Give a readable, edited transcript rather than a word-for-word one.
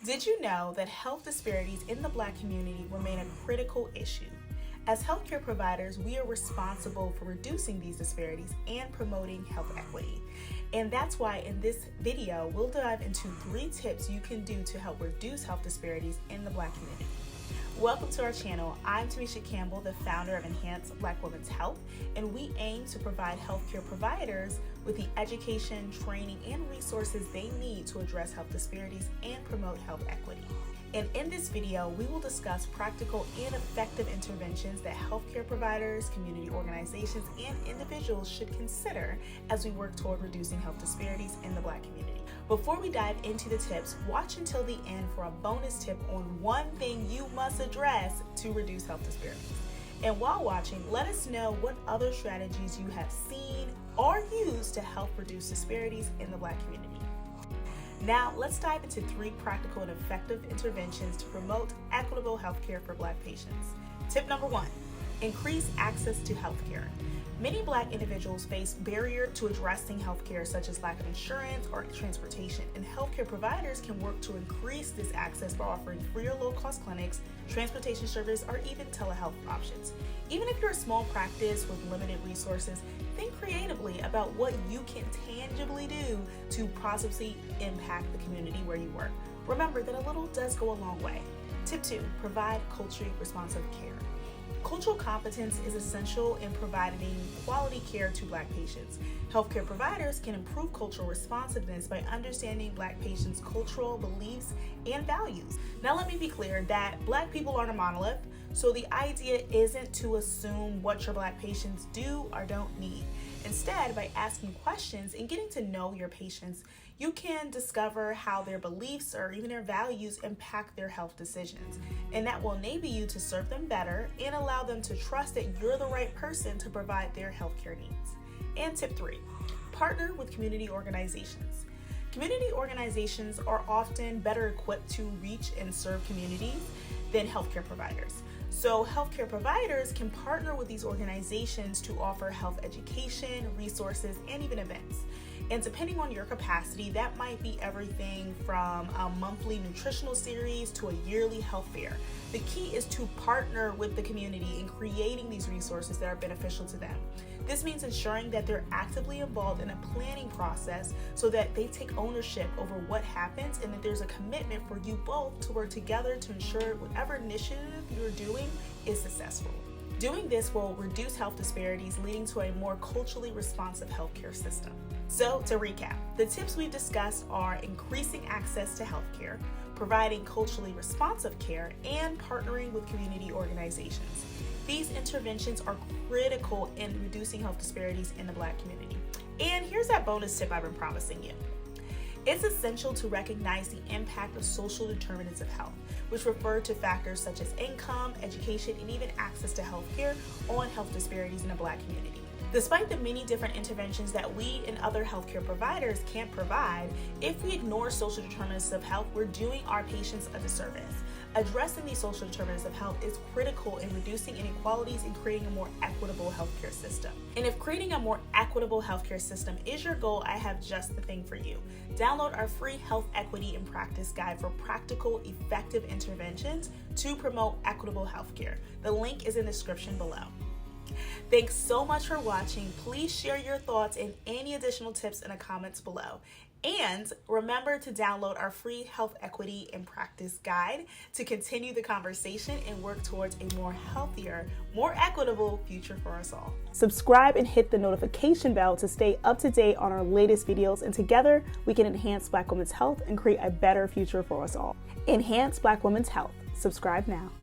Did you know that health disparities in the Black community remain a critical issue? As healthcare providers, we are responsible for reducing these disparities and promoting health equity. And that's why in this video, we'll dive into 3 tips you can do to help reduce health disparities in the Black community. Welcome to our channel. I'm Tamisha Campbell, the founder of Enhance Black Women's Health, and we aim to provide healthcare providers with the education, training, and resources they need to address health disparities and promote health equity. And in this video, we will discuss practical and effective interventions that healthcare providers, community organizations, and individuals should consider as we work toward reducing health disparities in the Black community. Before we dive into the tips, watch until the end for a bonus tip on one thing you must address to reduce health disparities. And while watching, let us know what other strategies you have seen or used to help reduce disparities in the Black community. Now, let's dive into 3 practical and effective interventions to promote equitable healthcare for Black patients. Tip number 1, increase access to healthcare. Many Black individuals face barriers to addressing healthcare, such as lack of insurance or transportation, and healthcare providers can work to increase this access by offering free or low-cost clinics, transportation service, or even telehealth options. Even if you're a small practice with limited resources, think creatively about what you can tangibly do to positively impact the community where you work. Remember that a little does go a long way. Tip 2, provide culturally responsive care. Cultural competence is essential in providing quality care to Black patients. Healthcare providers can improve cultural responsiveness by understanding Black patients' cultural beliefs and values. Now, let me be clear that Black people aren't a monolith, so the idea isn't to assume what your Black patients do or don't need. Instead, by asking questions and getting to know your patients, you can discover how their beliefs or even their values impact their health decisions. And that will enable you to serve them better and allow them to trust that you're the right person to provide their healthcare needs. And tip 3, partner with community organizations. Community organizations are often better equipped to reach and serve communities than healthcare providers. So healthcare providers can partner with these organizations to offer health education, resources, and even events. And depending on your capacity, that might be everything from a monthly nutritional series to a yearly health fair. The key is to partner with the community in creating these resources that are beneficial to them. This means ensuring that they're actively involved in a planning process so that they take ownership over what happens and that there's a commitment for you both to work together to ensure whatever initiative you're doing is successful. Doing this will reduce health disparities, leading to a more culturally responsive healthcare system. So, to recap, the tips we've discussed are increasing access to healthcare, providing culturally responsive care, and partnering with community organizations. These interventions are critical in reducing health disparities in the Black community. And here's that bonus tip I've been promising you. It's essential to recognize the impact of social determinants of health, which refer to factors such as income, education, and even access to healthcare on health disparities in the Black community. Despite the many different interventions that we and other healthcare providers can't provide, if we ignore social determinants of health, we're doing our patients a disservice. Addressing these social determinants of health is critical in reducing inequalities and creating a more equitable healthcare system. And if creating a more equitable healthcare system is your goal, I have just the thing for you. Download our free Health Equity in Practice guide for practical, effective interventions to promote equitable healthcare. The link is in the description below. Thanks so much for watching. Please share your thoughts and any additional tips in the comments below. And remember to download our free Health Equity in Practice guide to continue the conversation and work towards a more healthier, more equitable future for us all. Subscribe and hit the notification bell to stay up to date on our latest videos, and together we can enhance Black women's health and create a better future for us all. Enhance Black women's health. Subscribe now.